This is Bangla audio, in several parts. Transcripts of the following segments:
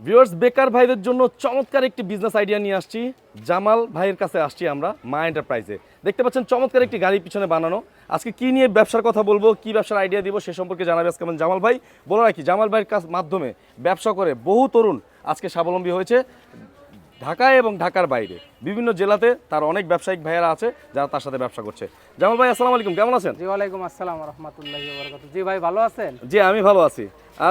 ভিউয়ার্স, বেকার ভাইদের জন্য চমৎকার একটি বিজনেস আইডিয়া নিয়ে আসছি। জামাল ভাইয়ের কাছে আসছি আমরা, মা এন্টারপ্রাইজে। দেখতে পাচ্ছেন চমৎকার একটি গাড়ি পিছনে বানানো। আজকে কি নিয়ে ব্যবসার কথা বলবো, কি ব্যবসার আইডিয়া দিব সে সম্পর্কে জানাবে আজকে আমার জামাল ভাই। বলো রাখি, জামাল ভাইয়ের কাছ মাধ্যমে ব্যবসা করে বহু তরুণ আজকে স্বাবলম্বী হয়েছে। ঢাকায় এবং ঢাকার বাইরে বিভিন্ন জেলাতে তার অনেক ব্যবসায়িক ভাইয়েরা আছে যারা তার সাথে ব্যবসা করছে। জামাল ভাই, আসসালামু আলাইকুম, কেমন আছেন? জি ওয়ালাইকুম আসসালাম রাহমাতুল্লাহি ওয়া বারাকাতুহু। জি ভাই, ভালো আছেন? জি, আমি ভালো আছি।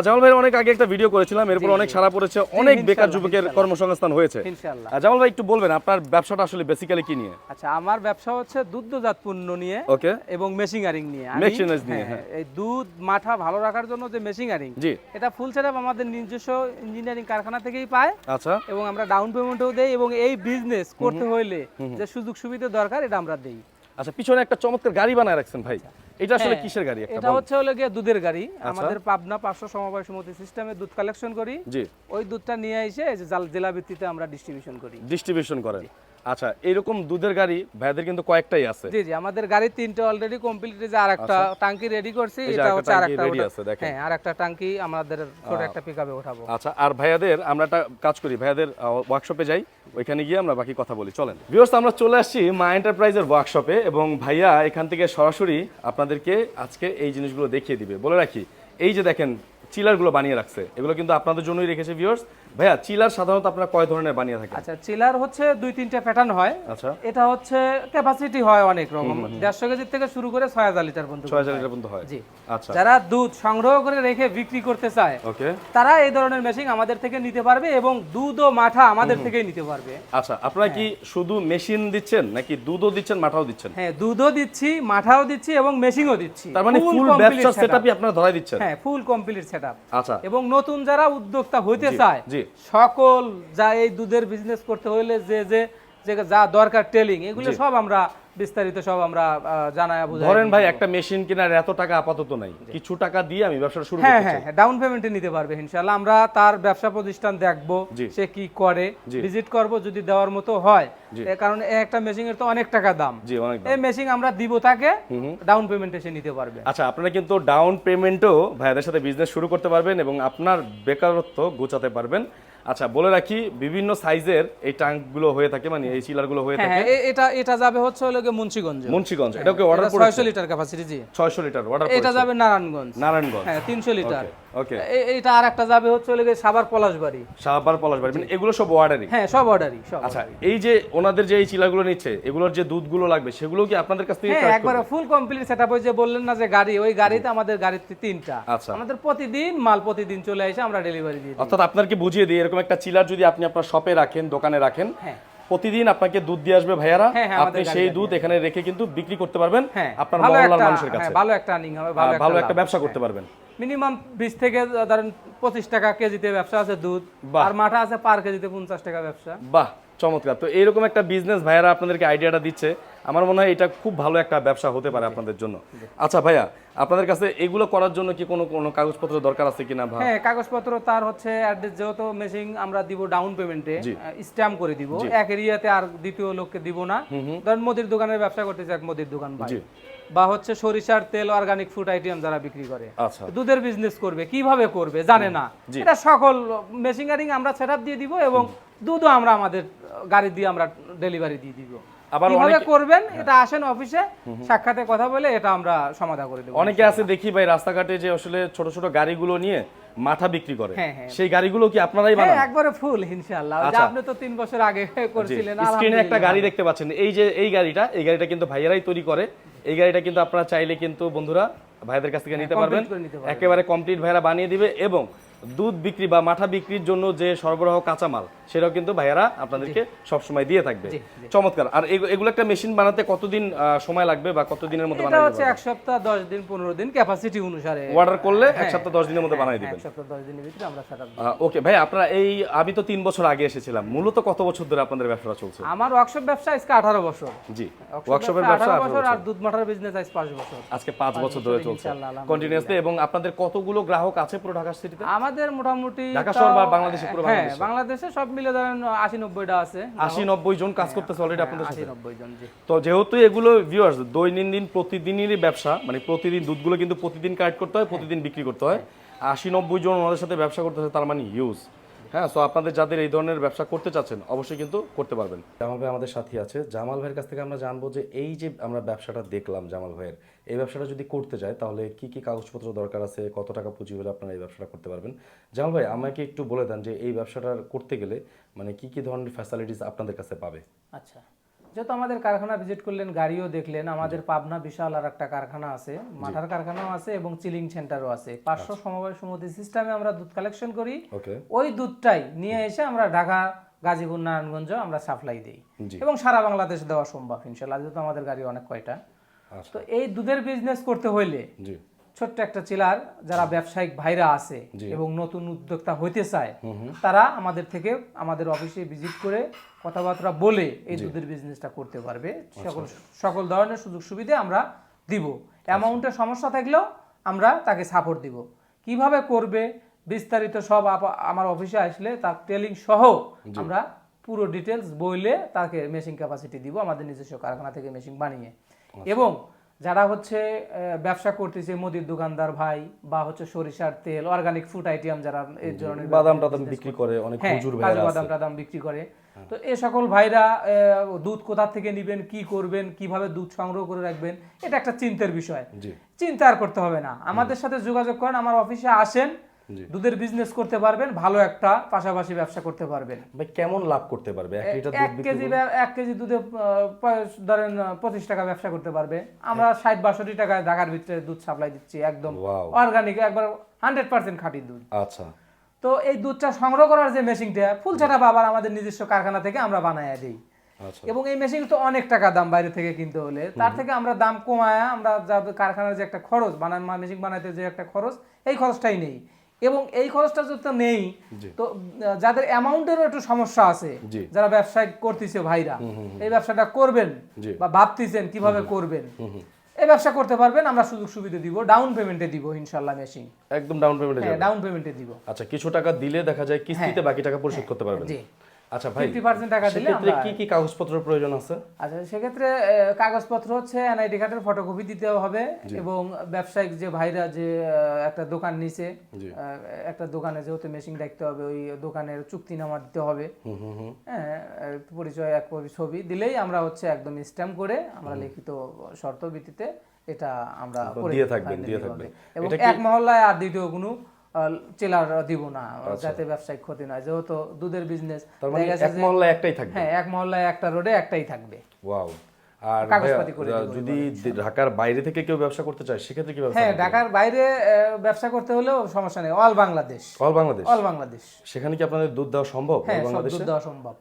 জামাল ভাই অনেক আগে একটা ভিডিও করেছিলাম, এরপর অনেক সাড়া পড়েছে, অনেক বেকার যুবকের কর্মসংস্থান হয়েছে ইনশাআল্লাহ। জামাল ভাই, একটু বলবেন আপনার ব্যবসাটা আসলে বেসিক্যালি কি নিয়ে? আচ্ছা, আমার ব্যবসা হচ্ছে দুগ্ধজাত পণ্য নিয়ে ওকে। এবং মেশিনারিং নিয়ে। মেশিনারিজ নিয়ে, হ্যাঁ। এই দুধ মাঠা ভালো রাখার জন্য যে মেশিনারিং, জি। এটা ফুল সেটআপ আমাদের নিজস্ব ইঞ্জিনিয়ারিং কারখানা থেকেই পায়। আচ্ছা। এবং আমরা ডাউন পেমেন্টও দেই এবং এই বিজনেস করতে হইলে যে সুযোগ সুবিধা দরকার এটা আমরা দেই। আচ্ছা, পিছনে একটা চমৎকার গাড়ি বানায় রাখছেন ভাই, এটা আসলে হ্যাঁ, কিসের গাড়ি? এটা হচ্ছে হলো গিয়ে দুধের গাড়ি। আমাদের পাবনা 500 সমবায় সমিতি সিস্টেমে দুধ কালেকশন করি। জি। ওই দুধটা নিয়ে এসে এই যে জেলা ভিত্তিতে আমরা ডিস্ট্রিবিউশন করি। ডিস্ট্রিবিউশন করেন। আচ্ছা, এরকম দুধের গাড়ি ভাইদের কিন্তু কয়েকটাই আছে। জি জি, আমাদের গাড়ি 3টে অলরেডি কমপ্লিট, যে আরেকটা টাঙ্কি রেডি করছি। এটা হচ্ছে আরেকটা রেডি আছে, দেখেন। হ্যাঁ, আরেকটা টাঙ্কি আমাদের ছোট একটা পিকআপে ওঠাবো। আচ্ছা, আর ভাইয়াদের আমরা একটা কাজ করি, ভাইয়াদের ওয়ার্কশপে যাই, ওইখানে গিয়ে আমরা বাকি কথা বলি, চলেন। ভিউয়ার্স, আমরা চলে আসছি মা এন্টারপ্রাইজের ওয়ার্কশপে এবং ভাইয়া এখান থেকে সরাসরি আপনাদেরকে আজকে এই জিনিসগুলো দেখিয়ে দিবে। বলে রাখি, এই যে দেখেন চিলারগুলো বানিয়ে রাখছে, এগুলো কিন্তু আপনাদের জন্যই রেখেছে। ভিউয়ার্স, ভাইয়া চিলার সাধারণত আপনারা কয় ধরনের বানিয়ে থাকেন? আচ্ছা, চিলার হচ্ছে 2-3টে প্যাটার্ন হয়। আচ্ছা। এটা হচ্ছে ক্যাপাসিটি হয় অনেক রকম, 150 কেজি থেকে শুরু করে 6000 লিটার পর্যন্ত। 6000 লিটার পর্যন্ত হয়। জি। আচ্ছা। যারা দুধ সংগ্রহ করে রেখে বিক্রি করতে চায়, ওকে, তারা এই ধরনের মেশিন আমাদের থেকে নিতে পারবে এবং দুধ ও মাঠা আমাদের থেকেই নিতে পারবে। আচ্ছা, আপনারা কি শুধু মেশিন দিচ্ছেন নাকি দুধও দিচ্ছেন, মাঠাও দিচ্ছেন? হ্যাঁ, দুধও দিচ্ছি, মাঠাও দিচ্ছি এবং মেশিনও দিচ্ছি। তার মানে ফুল ব্যবসার সেটআপই আপনারা ধরাই দিচ্ছেন? হ্যাঁ, ফুল কমপ্লিট সেটআপ। আচ্ছা। এবং নতুন যারা উদ্যোক্তা হইতে চায়, জি। সকল যা এই দুধের বিজনেস করতে হইলে যে যে যে যা দরকার ট্রেলিং, এগুলো সব আমরা বিস্তারিত সব আমরা জানায় বুঝাই। ধরেন ভাই, একটা মেশিন কেনার এত টাকা আপাতত নাই, কিছু টাকা দিয়ে আমি ব্যবসাটা শুরু হ্যাঁ করতে চাই। হ্যাঁ, ডাউন পেমেন্টে নিতে পারবে ইনশাআল্লাহ। আমরা তার ব্যবসা প্রতিষ্ঠান দেখব, জি। সে কি করে, জি। ভিজিট করব, যদি দেওয়ার মতো হয়। জি। কারণ একটা মেশিনের তো অনেক টাকা দাম। জি, অনেক দাম। এই মেশিন আমরা দিব তাকে, ডাউন পেমেন্টে সে নিতে পারবে। আচ্ছা, আপনারা কিন্তু ডাউন পেমেন্টও ভাইয়াদের সাথে বিজনেস শুরু করতে পারবেন এবং আপনার বেকারত্ব ঘোচাতে পারবেন। আচ্ছা, বলে রাখি, বিভিন্ন সাইজের এই ট্যাঙ্কগুলো হয়ে থাকে, মানে এই চিলারগুলো হয়ে থাকে। হ্যাঁ, এটা যাবে হচ্ছে হলো মুন্সিগঞ্জ। মুন্সিগঞ্জ, এটা কি অর্ডার পড়েছে? 600 লিটার ক্যাপাসিটি। জি, 600 লিটার অর্ডার পড়েছে। এটা যাবে নারায়ণগঞ্জ। নারায়ণগঞ্জ, হ্যাঁ, 300 লিটার। ওকে। এটা আরেকটা যাবে হচ্ছে হলো সাভার পলাশবাড়ি। সাভার পলাশবাড়ি, মানে এগুলো সব অর্ডারই? হ্যাঁ, সব অর্ডারই, সব। আচ্ছা, এই যে ওনাদের যে এই চিলাগুলো নিচ্ছে, এগুলোর যে দুধগুলো লাগবে সেগুলো কি আপনাদের কাছ থেকে হ্যাঁ, collect একবারে করবে? Full complete setup. ওই যে বললেন না যে গাড়ি, ওই গাড়িতে আমাদের গাড়িতে 3টা। আচ্ছা। আমাদের প্রতিদিন মাল প্রতিদিন চলে আসে, আমরা ডেলিভারি দিয়ে দিই। অর্থাৎ আপনাকে বুঝিয়ে দিই, এরকম একটা চিলার যদি আপনি আপনার শপে রাখেন, দোকানে রাখেন, হ্যাঁ, প্রতিদিন আপনাকে দুধ দিয়ে আসবে ভাইয়ারা। হ্যাঁ, হ্যাঁ, আপনি আমাদের সেই গাড়ি দুধ এখানে রেখে কিন্তু বিক্রি করতে পারবেন হ্যাঁ, আপনার ভালো মহল্লার একটা, মানুষের কাছে। হ্যাঁ, ভালো একটা আর্নিং হবে, ভালো একটা লাভ। ব্যবসা করতে পারবেন। মিনিমাম 20 থেকে ধরেন 25 টাকা কেজিতে ব্যবসা আছে দুধ, বাহ। আর মাঠা আছে পার কেজিতে 50 টাকা ব্যবসা। বাহ, চমৎকার। তো এইরকম একটা বিজনেস ভাইয়ারা আপনাদেরকে আইডিয়াটা দিচ্ছে, আমার মনে হয় এটা খুব ভালো একটা ব্যবসা হতে পারে আপনাদের জন্য। আচ্ছা ভাইয়া, আপনাদের কাছে এগুলো করার জন্য কি কোনো কোনো কাগজপত্র দরকার আছে কিনা? ভাই, হ্যাঁ, কাগজপত্র তার হচ্ছে অ্যাড্রেস, যেহেতু মেশিন আমরা দিব ডাউন পেমেন্টে, স্ট্যাম্প করে দিব। এক এরিয়াতে আর দ্বিতীয় লোককে দিব না। ধরেন মুদির দোকানের ব্যবসা করতেছে এক মুদির দোকান ভাই, বা হচ্ছে সরিষার তেল, অর্গানিক ফুড আইটেম যারা বিক্রি করে, আচ্ছা, দুধের বিজনেস করবে, কিভাবে করবে জানে না, এটা সকল মেশিনারিং আমরা সেটআপ দিয়ে দিব এবং দুধও আমরা আমাদের গাড়ি দিয়ে আমরা ডেলিভারি দিয়ে দিব। আবার কিভাবে করবেন এটা আসেন অফিসে, সাক্ষাতে কথা বলে এটা আমরা সমাধান করে দেব। অনেকে আছে দেখি ভাই রাস্তাঘাটে যে আসলে ছোট ছোট গাড়িগুলো নিয়ে মাথা বিক্রি করে, হ্যাঁ, হ্যাঁ। সেই গাড়িগুলো কি আপনারাই বানান? হ্যাঁ, একবারে ফুল ইনশাআল্লাহ। যে আপনি তো 3 বছর আগে করছিলেন। স্ক্রিনে একটা গাড়ি দেখতে পাচ্ছেন, এই যে এই গাড়িটা কিন্তু ভাইয়ারাই তৈরি করে। এই গাড়িটা কিন্তু আপনারা চাইলে কিন্তু বন্ধুরা ভাইদের কাছ থেকে নিতে পারবেন, একেবারে কমপ্লিট ভাইয়ারা বানিয়ে দিবে। এবং দুধ বিক্রি বা মাঠা বিক্রির জন্য যে সরবরাহ কাঁচামাল, সেটাও কিন্তু ভাইয়ারা আপনাদেরকে সবসময় দিয়ে থাকবে। চমৎকার। আর এগুলো একটা মেশিন বানাতে কতদিন সময় লাগবে বা কতদিনের মধ্যে এটা বানাই হচ্ছে 1 সপ্তাহ 10 দিন 15 দিন ক্যাপাসিটি অনুসারে অর্ডার করলে 1 সপ্তাহ 10 দিনের মধ্যে বানাই দিবেন? 1 সপ্তাহ 10 দিনের ভিতরে আমরা সেটআপ দিই। ওকে ভাই, আপনারা এই, আমি তো 3 বছর আগে এসেছিলাম, মূলত কত বছর ধরে আপনাদের ব্যবসা চলছে? আমার ওয়ার্কশপ ব্যবসা আজকে 18 বছর। জি, ওয়ার্কশপের ব্যবসা 18 বছর, আর দুধ মাঠার বিজনেস আজ 5 বছর। আজকে 5 বছর ধরে চলছে কন্টিনিউয়াসলি। এবং আপনাদের কতগুলো গ্রাহক আছে পুরো ঢাকা সিটিতে? আমাদের মোটামুটি ঢাকা শহর বা বাংলাদেশে, পুরো হ্যাঁ, বাংলাদেশে সব মিলে ধরেন 80-90টা আছে। 80-90 জন কাজ করতেছে অলরেডি আপনাদের সাথে? 80-90 জন। জি। তো যেহেতু এগুলো ভিউয়ার্স দৈনন্দিন প্রতিদিনেরই ব্যবসা, মানে প্রতিদিন দুধগুলো কিন্তু প্রতিদিন কালেক্ট করতে হয়, প্রতিদিন বিক্রি করতে হয়। 80-90 জন ওনাদের সাথে ব্যবসা করতেছে, তার মানে হিউজ। হ্যাঁ, সো আপনাদের যাদের এই ধরনের ব্যবসা করতে চাচ্ছেন অবশ্যই কিন্তু করতে পারবেন। জামাল ভাই আমাদের সাথে আছে। জামাল ভাইয়ের কাছ থেকে আমরা জানবো যে এই যে আমরা ব্যবসাটা দেখলাম জামাল ভাইয়ের, এই ব্যবসাটা যদি করতে চাই তাহলে কি কি কাগজপত্র দরকার আছে, কত টাকা পুঁজি হলে আপনারা এই ব্যবসাটা করতে পারবেন। জামাল ভাই আমাকে একটু বলে দেন যে এই ব্যবসাটা করতে গেলে মানে কি কি ধরনের ফ্যাসিলিটিস আপনাদের কাছে পাবে। আচ্ছা, যেহেতু আমাদের কারখানা ভিজিট করলেন, গাড়িও দেখলেন, আমাদের পাবনা বিশাল আর একটা কারখানা আছে, মাঠার কারখানাও আছে এবং চিলিং সেন্টারও আছে। 500 সমবায় সমিতি সিস্টেমে আমরা দুধ কালেকশন করি। ওকে, ওই দুধটাই নিয়ে এসে আমরা ঢাকা, গাজীপুর, নারায়ণগঞ্জ আমরা সাপ্লাই দিই জি। এবং সারা বাংলাদেশ দেওয়া সম্ভব ইনশাআল্লাহ, যেহেতু আমাদের গাড়ি অনেক কয়টা। আচ্ছা, তো এই দুধের বিজনেস করতে হইলে জি ছোট্ট একটা চিলার যারা ব্যবসায়িক ভাইরা আছে জি। এবং নতুন উদ্যোক্তা হইতে চায়, তারা আমাদের থেকে আমাদের অফিসে ভিজিট করে কথাবার্তা বলে এই দুধের বিজনেসটা করতে পারবে। সকল ধরনের সুযোগ সুবিধা আমরা দিব। অ্যামাউন্টের সমস্যা থাকলেও আমরা তাকে সাপোর্ট দিব। কিভাবে করবে বিস্তারিত সব আমার অফিসে আসলে তার টেলিং সহ আমরা পুরো ডিটেলস বইলে তাকে মেশিন ক্যাপাসিটি দিব, আমাদের নিজস্ব কারখানা থেকে মেশিন বানিয়ে। এবং যারা হচ্ছে ব্যবসা করতেছে, মুদির দোকানদার ভাই বা হচ্ছে সরিষার তেল, অর্গানিক ফুড আইটেম যারা এই ধরনের বাদাম টাদাম বিক্রি করে, অনেক হ্যাঁ, হুজুর কাজু ভাইরা আছে। বাদাম টাদাম বিক্রি করে, তো এই সকল ভাইরা দুধ কোথা থেকে নেবেন, কি করবেন, কিভাবে দুধ সংগ্রহ করে রাখবেন, এটা একটা চিন্তার বিষয়। জি চিন্তা আর করতে হবে না, আমাদের সাথে যোগাযোগ করেন, আমার অফিসে আসেন, জি। দুধের বিজনেস করতে পারবেন, ভালো একটা পাশাপাশি ব্যবসা করতে পারবেন। ভাই কেমন লাভ করতে পারবে 1 লিটার দুধ এক বিক্রি কেজি করে? 1 কেজি দুধে ধরেন 25 টাকা ব্যবসা করতে পারবে। আমরা 60-62 টাকায় ঢাকার ভিতরে দুধ সাপ্লাই দিচ্ছি, একদম ওয়াও, অর্গানিক, একবার 100% খাঁটি দুধ। আচ্ছা তো এই দুধটা সংগ্রহ করার যে মেশিনটা, ফুলছাটা বাবার আমাদের নিজস্ব কারখানা থেকে আমরা বানায় দিই। আচ্ছা, এবং এই মেশিন তো অনেক টাকা দাম বাইরে থেকে কিনতে হলে, তার থেকে আমরা দাম কমায় আমরা কারখানার যে একটা খরচ মেশিন বানাইতে যে একটা খরচ, এই খরচটাই নেই। এবং এই খরচটা যদি নেই, জি। তো যাদের অ্যামাউন্টেরও একটু সমস্যা আছে, জি। যারা ব্যবসায় করতেছে ভাইরা, এই ব্যবসাটা করবেন জি। বা ভাবতেছেন কিভাবে করবেন, এই ব্যবসা করতে পারবেন, আমরা সুযোগ সুবিধা দিব, ডাউন পেমেন্টে দিব ইনশাআল্লাহ মেশিন। একদম ডাউন পেমেন্টে হ্যাঁ, যাবে। ডাউন পেমেন্টে দিব। আচ্ছা, কিছু টাকা দিলে দেখা যায় কিস্তিতে বাকি টাকা পরিশোধ করতে পারবেন। জি। আচ্ছা ভাই, 50% টাকা দিলে সেক্ষেত্রে আমরা কি কি কাগজপত্রের প্রয়োজন আছে? আচ্ছা, সেক্ষেত্রে কাগজপত্র হচ্ছে এনআইডি কার্ডের ফটোকপি দিতে হবে এবং ব্যবসায়িক যে ভাইরা যে একটা দোকান নিছে, জি। একটা দোকানে যেহেতু মেশিন রাখতে হবে, ওই দোকানের চুক্তিনামা দিতে হবে। হ্যাঁ, পরিচয় এক কপি ছবি দিলেই আমরা হচ্ছে একদম স্ট্যাম্প করে আমরা লিখিত শর্ত ভিত্তিতে এটা আমরা করে দিয়ে থাকবেন, ফাইনাল দিয়ে দিব। থাকবেন। এবং এটা কি- এক মহল্লায় আর দ্বিতীয় কোনো চেলার দিব না, যাতে ব্যবসায়িক ক্ষতি না, যেহেতু দুধের বিজনেস। তার মানে এক মহল্লায় একটাই থাকবে। হ্যাঁ, এক মহল্লায় একটা রোডে একটাই থাকবে। ওয়াও। আর কাগজপাতি করে ভাইয়া, দিব যদি ঢাকার বাইরে থেকে কেউ ব্যবসা করতে চায় সেক্ষেত্রে কি ব্যবস্থা? হ্যাঁ, ঢাকার বাইরে ব্যবসা করতে হলেও সমস্যা নেই, all Bangladesh. All Bangladesh? All Bangladesh. সেখানে কি আপনাদের দুধ দেওয়া সম্ভব হ্যাঁ, অল সব বাংলাদেশে? দুধ দেওয়া সম্ভব।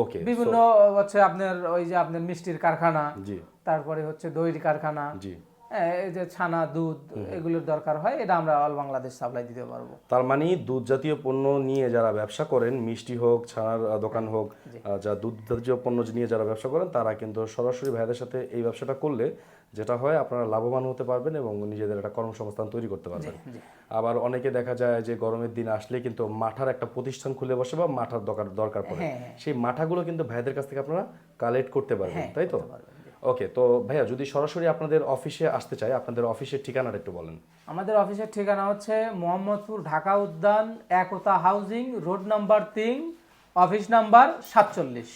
ওকে, বিভিন্ন হচ্ছে আপনার ওই যে আপনার মিষ্টির কারখানা, জি তারপরে হচ্ছে দইয়ের কারখানা, জি। হ্যাঁ, এই যে ছানা দুধ এগুলোর দরকার হয়, এটা আমরা অল বাংলাদেশ সাপ্লাই দিতে পারবো। তার মানে দুধ জাতীয় পণ্য নিয়ে যারা ব্যবসা করেন, মিষ্টি হোক, ছানার দোকান হোক, যা দুধ জাতীয় পণ্য নিয়ে যারা ব্যবসা করেন, তারা কিন্তু সরাসরি ভাইদের সাথে এই ব্যবসাটা করলে যেটা হয় আপনারা লাভবান হতে পারবেন এবং নিজেদের একটা কর্মসংস্থান তৈরি করতে পারবেন। আবার অনেকে দেখা যায় যে গরমের দিন আসলে কিন্তু মাঠার একটা প্রতিষ্ঠান খুলে বসে বা মাঠার দরকার পড়ে, সেই মাঠাগুলো কিন্তু ভাইদের কাছ থেকে আপনারা কালেক্ট করতে পারবেন, তাই তো? ওকে, তো ভাইয়া যদি সরাসরি আপনাদের অফিসে আসতে চাই, আপনাদের অফিসের ঠিকানাটা একটু বলেন। আমাদের অফিসের ঠিকানা হচ্ছে Mohammadpur Dhaka Udyan, Ekota housing, road number 3, office number 47।